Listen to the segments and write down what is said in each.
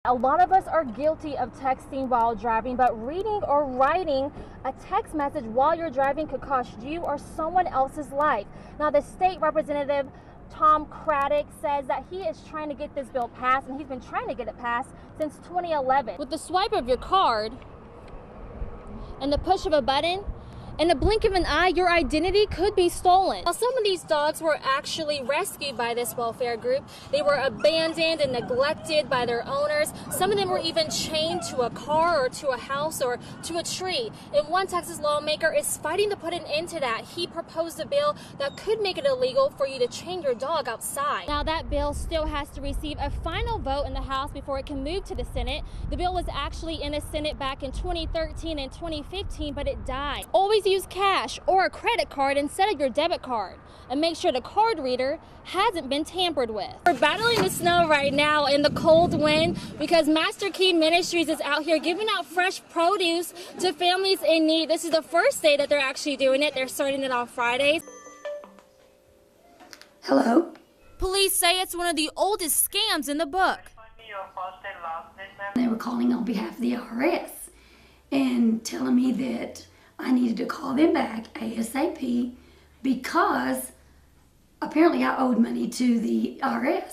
A lot of us are guilty of texting while driving, but reading or writing a text message while you're driving could cost you or someone else's life. Now, the state representative Tom Craddock says that he is trying to get this bill passed, and he's been trying to get it passed since 2011. With the swipe of your card and the push of a button, in the blink of an eye, your identity could be stolen. Now, some of these dogs were actually rescued by this welfare group. They were abandoned and neglected by their owners. Some of them were even chained to a car or to a house or to a tree. And one Texas lawmaker is fighting to put an end to that. He proposed a bill that could make it illegal for you to chain your dog outside. Now, that bill still has to receive a final vote in the House before it can move to the Senate. The bill was actually in the Senate back in 2013 and 2015, but it died. Always use cash or a credit card instead of your debit card, and make sure the card reader hasn't been tampered with. We're battling the snow right now in the cold wind because Master Key Ministries is out here giving out fresh produce to families in need. This is the first day that they're actually doing it. They're starting it on Fridays. Hello? Police say it's one of the oldest scams in the book. They were calling on behalf of the IRS and telling me that I needed to call them back ASAP because apparently I owed money to the IRS.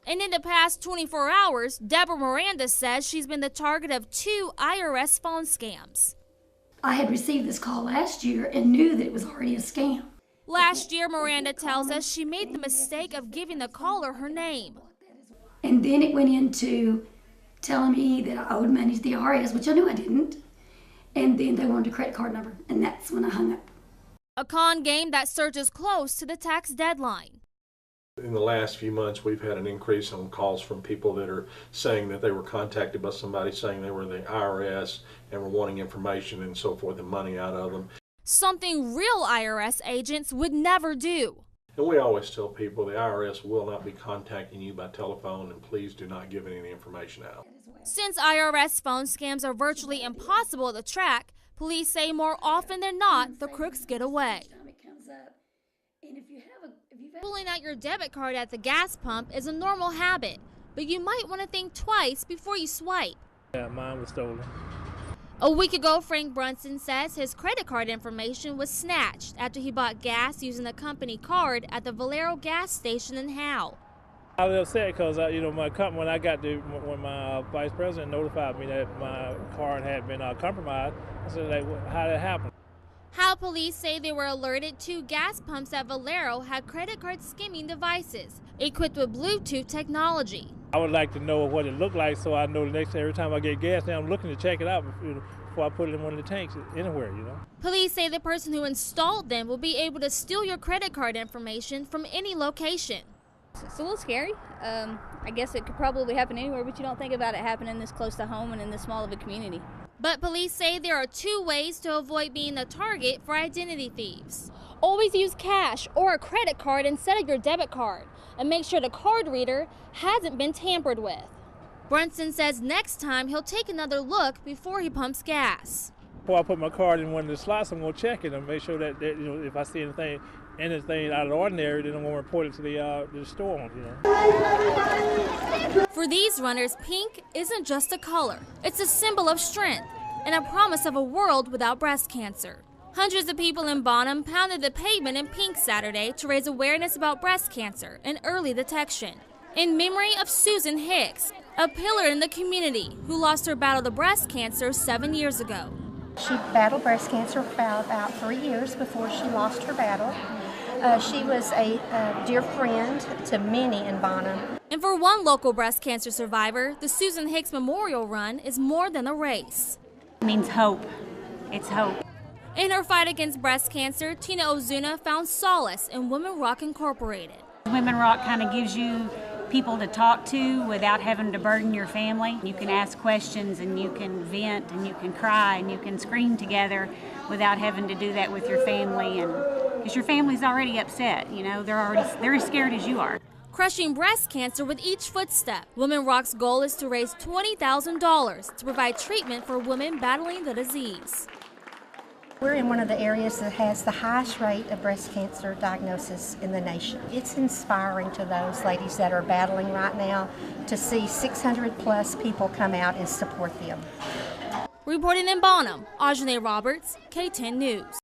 And in the past 24 hours, Deborah Miranda says she's been the target of 2 IRS phone scams. I had received this call last year and knew that it was already a scam. Last year, Miranda tells us she made the mistake of giving the caller her name. And then it went into telling me that I owed money to the IRS, which I knew I didn't. And then they wanted a credit card number, and that's when I hung up. A con game that surges close to the tax deadline. In the last few months, we've had an increase on calls from people that are saying that they were contacted by somebody saying they were the IRS and were wanting information and so forth and money out of them. Something real IRS agents would never do. And we always tell people the IRS will not be contacting you by telephone, and please do not give any information out. Since IRS phone scams are virtually impossible to track, police say more often than not, the crooks get away. Pulling out your debit card at the gas pump is a normal habit, but you might want to think twice before you swipe. Yeah, mine was stolen. A week ago, Frank Brunson says his credit card information was snatched after he bought gas using a company card at the Valero gas station in Howe. I was upset because when my vice president notified me that my card had been compromised, I said, like, how did it happen? Howe police say they were alerted 2 gas pumps at Valero had credit card skimming devices equipped with Bluetooth technology. I would like to know what it looked like so I know every time I get gas, now I'm looking to check it out before I put it in one of the tanks anywhere, Police say the person who installed them will be able to steal your credit card information from any location. It's a little scary. I guess it could probably happen anywhere, but you don't think about it happening this close to home and in this small of a community. But police say there are 2 ways to avoid being a target for identity thieves. Always use cash or a credit card instead of your debit card, and make sure the card reader hasn't been tampered with. Brunson says next time he'll take another look before he pumps gas. Before I put my card in one of the slots, I'm going to check it and make sure that if I see anything out of the ordinary, then I'm going to report it to the store. For these runners, pink isn't just a color. It's a symbol of strength and a promise of a world without breast cancer. Hundreds of people in Bonham pounded the pavement in pink Saturday to raise awareness about breast cancer and early detection. In memory of Susan Hicks, a pillar in the community who lost her battle to breast cancer 7 years ago. She battled breast cancer for about 3 years before she lost her battle. She was a dear friend to many in Bonham. And for one local breast cancer survivor, the Susan Hicks Memorial Run is more than a race. It means hope. It's hope. In her fight against breast cancer, Tina Ozuna found solace in Women Rock Incorporated. Women Rock kind of gives you people to talk to without having to burden your family. You can ask questions and you can vent and you can cry and you can scream together without having to do that with your family, and because your family's already upset, they're as scared as you are. Crushing breast cancer with each footstep. Women Rock's goal is to raise $20,000 to provide treatment for women battling the disease. We're in one of the areas that has the highest rate of breast cancer diagnosis in the nation. It's inspiring to those ladies that are battling right now to see 600 plus people come out and support them. Reporting in Bonham, Aujane Roberts, K10 News.